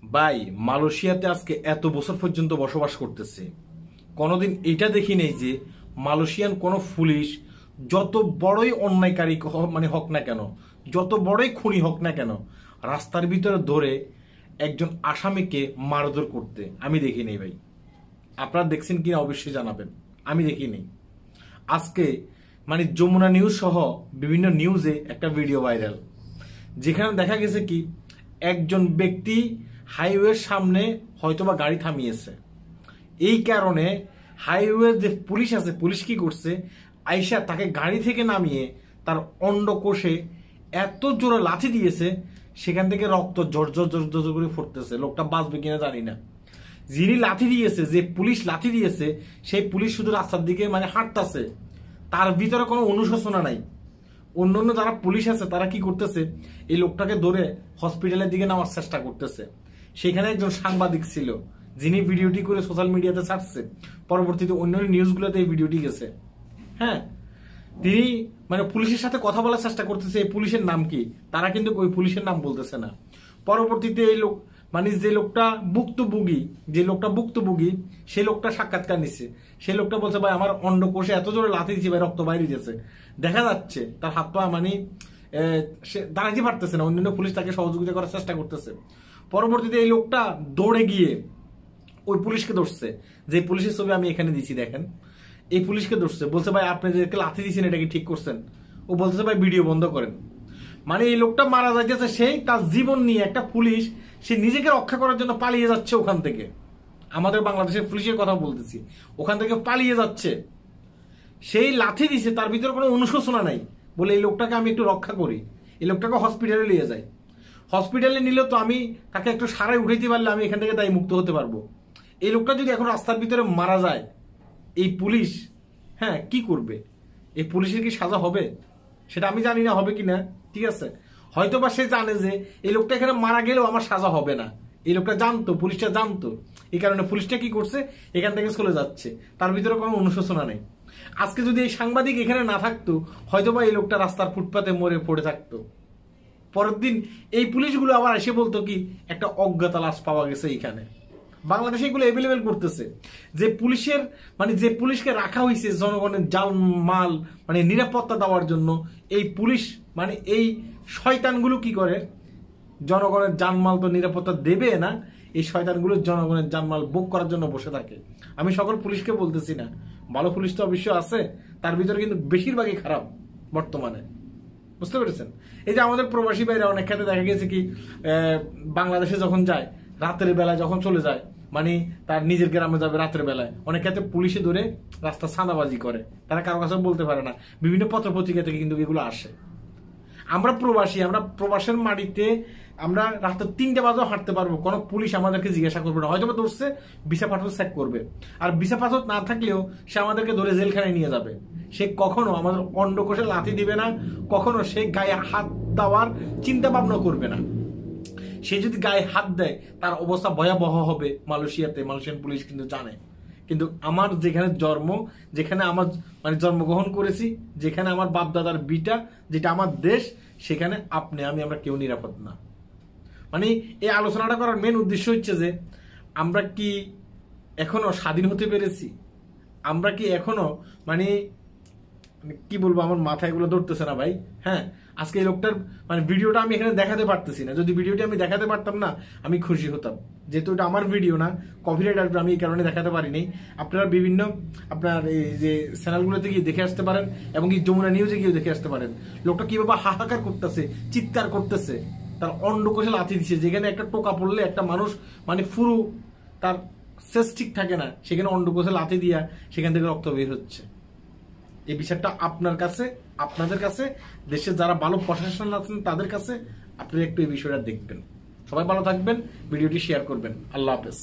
ভাই মালয়েশিয়াতে আজকে এত বছর পর্যন্ত বসবাস করতেছে, কোনোদিন এটা দেখি নেই যে মালয়েশিয়ান কোনো পুলিশ যত বড়ই অন্যায়কারী হোক না কেন, যত বড়ই খুনি হোক না কেন, রাস্তার ভিতরে ধরে একজন আসামিকে মারধর করতে আমি দেখি নেই। ভাই আপনারা দেখছেন কিনা অবশ্যই জানাবেন, আমি দেখি নেই। আজকে যমুনা নিউজ সহ বিভিন্ন নিউজে একটা ভিডিও ভাইরাল, যেখানে দেখা গেছে কি একজন ব্যক্তি হাইওয়ের সামনে হয়তোবা গাড়ি থামিয়েছে, এই কারণে হাইওয়ে যে পুলিশ আছে, পুলিশ কি করছে, আইসা তাকে গাড়ি থেকে নামিয়ে তার অন্ডকোষে এত জোরে লাথি দিয়েছে, সেখান থেকে রক্ত জর্জর করে ফুটতেছে। লোকটা বাঁচবে কিনা জানি না। যিনি লাথি দিয়েছে, যে পুলিশ লাথি দিয়েছে, সেই পুলিশ শুধু রাস্তার দিকে হাঁটতেছে, তার ভিতরে কোনো অনুশোচনা নাই। অন্যান্য যারা পুলিশ আছে তারা কি করতেছে, এই লোকটাকে ধরে হসপিটালের দিকে নেওয়ার চেষ্টা করতেছে। সেখানে একজন সাংবাদিক ছিল, যিনি ভিডিওটি করে সোশ্যাল মিডিয়াতে ছাড়ছে। পরবর্তীতে অন্যান্য নিউজগুলোতে এই ভিডিওটি গেছে। হ্যাঁ, তিনি পুলিশের সাথে কথা বলার চেষ্টা করতেছে। এই পুলিশের নাম কি, তারা কিন্তু ওই পুলিশের নাম বলতেছে না। পরবর্তীতে এই লোক যে লোকটা ভুক্তভোগী, সেই লোকটা সাক্ষাৎকার নিচ্ছে। সেই লোকটা বলছে, ভাই আমার অন্ডকোষে এত জোরে লাথি দিচ্ছে, ভাই রক্ত বাইরে দিয়েছে, দেখা যাচ্ছে তার হাত পা সে দাঁড়াইতে পারতেছে না। অন্যান্য পুলিশ তাকে সহযোগিতা করার চেষ্টা করতেছে। পরবর্তীতে এই লোকটা দৌড়ে গিয়ে ওই পুলিশকে ধরছে, যে পুলিশের ছবি আমি এখানে দিচ্ছি দেখেন। এই পুলিশকে ধরছে, বলছে ভাই আপনি যে লাথি দিচ্ছেন এটা কি ঠিক করছেন? ও বলতেছে ভাই ভিডিও বন্ধ করেন। এই লোকটা মারা যাচ্ছে, সেই তার জীবন নিয়ে একটা পুলিশ সে নিজেকে রক্ষা করার জন্য পালিয়ে যাচ্ছে ওখান থেকে। আমাদের বাংলাদেশের পুলিশের কথা বলতেছি, ওখান থেকে পালিয়ে যাচ্ছে। সেই লাথি দিছে, তার ভিতরে কোনো অনুশোচনা নাই, বলে এই লোকটাকে আমি একটু রক্ষা করি, এই লোকটাকে হসপিটালে নিয়ে যাই। হসপিটালে নিলে তো আমি তাকে একটু সারাই উঠাইতে পারলে আমি এখান থেকে তাই মুক্ত হতে পারবো। এই লোকটা যদি এখন রাস্তার ভিতরে মারা যায়, এই পুলিশ কি করবে? এই পুলিশের কি সাজা হবে সেটা আমি জানি না, হবে কিনা। ঠিক আছে, হয়তো বা সে জানে যে এই লোকটা এখানে মারা গেলেও আমার সাজা হবে না। এই লোকটা জানতো, পুলিশটা জানতো, এই কারণে পুলিশটা কি করছে, এখান থেকে চলে যাচ্ছে। তার ভিতরে কোনো অনুশোচনা নেই। আজকে যদি এই সাংবাদিক এখানে না থাকতো, হয়তো বা এই লোকটা রাস্তার ফুটপাতে মরে পড়ে থাকতো। পরের দিন এই পুলিশগুলো আবার এসে বলতো কি একটা অজ্ঞাত লাশ পাওয়া গেছে এইখানে। বাংলাদেশে এগুলো অ্যাভেলেবেল করতেছে। যে পুলিশের যে পুলিশকে রাখা হয়েছে জনগণের জানমাল নিরাপত্তা দেওয়ার জন্য, এই পুলিশ এই শয়তানগুলো কি করে, জনগণের জানমাল তো নিরাপত্তা দেবে না, এই শয়তানগুলো জনগণের জানমাল ভোগ করার জন্য বসে থাকে। আমি সকল পুলিশকে বলতেছি না, ভালো পুলিশ তো অবশ্যই আছে, তার ভিতরে কিন্তু বেশিরভাগই খারাপ বর্তমানে। বুঝতে পেরেছেন? এই যে আমাদের প্রবাসী ভাইরা অনেক ক্ষেত্রে দেখা গেছে কি বাংলাদেশে যখন যায়, রাতের বেলায় যখন চলে যায়, তার নিজের গ্রামে যাবে রাতের বেলায়, অনেক ক্ষেত্রে পুলিশে ধরে রাস্তা ছাঁদাবাজি করে, তারা কারো কাছে বলতে পারে না। বিভিন্ন পত্র পত্রিকা থেকে কিন্তু এগুলো আসে। আমরা প্রবাসী, আমরা প্রবাসের মাটিতে আমরা রাত 3টা বাজেও হাঁটতে পারবো, কোনো পুলিশ আমাদেরকে জিজ্ঞাসা করবে না। হয়তো ধরছে ভিসা পাসপোর্ট চেক করবে, আর ভিসা পাসপোর্ট না থাকলেও সে আমাদেরকে ধরে জেলখানায় নিয়ে যাবে। সে কখনো আমাদের অন্ডকোষে লাথি দিবে না, কখনো সে গায়ে হাত দেওয়ার চিন্তা ভাবনা করবে না। সে যদি গায়ে হাত দেয় তার অবস্থা ভয়াবহ হবে। মালয়েশিয়ান পুলিশ কিন্তু জানে। কিন্তু আমার যেখানে জন্ম, যেখানে আমার জন্মগ্রহণ করেছি, যেখানে আমার বাপ দাদার বিটা, যেটা আমার দেশ, সেখানে আমরা কেউ নিরাপদ না। এই আলোচনাটা করার মেন উদ্দেশ্য হচ্ছে যে আমরা কি এখনো স্বাধীন হতে পেরেছি? আমরা কি এখনো কি বলবো, আমার মাথায় এগুলো ধরতেছে না ভাই। হ্যাঁ, আজকে এই লোকটার ভিডিওটা আমি এখানে দেখাতে পারতেছি না। যদি ভিডিওটি আমি দেখাতে পারতাম না, আমি খুশি হতাম। যেহেতু এটা আমার ভিডিও না, কপিরাইট আসবে, আমি এই কারণে দেখাতে পারিনি। আপনারা বিভিন্ন এই যে চ্যানেলগুলোতে গিয়ে দেখে আসতে পারেন, এবং কি যমুনা নিউজে গিয়ে দেখে আসতে পারেন। লোকটা কিভাবে হাহাকার করতেছে, চিৎকার করতেছে, তার অন্ডকোষে লাথি দিচ্ছে। যেখানে একটা টোকা পড়লে একটা মানুষ পুরো তার শেষ ঠিক থাকে না, সেখানে অন্ডকোষে লাথি দিয়া সেখান থেকে রক্ত বের হচ্ছে। এই বিষয়টা আপনার কাছে, আপনাদের কাছে, দেশের যারা ভালো প্রশাসন আছেন তাদের কাছে আপনারা একটু এই বিষয়টা দেখবেন। সবাই ভালো থাকবেন, ভিডিওটি শেয়ার করবেন। আল্লাহ হাফেজ।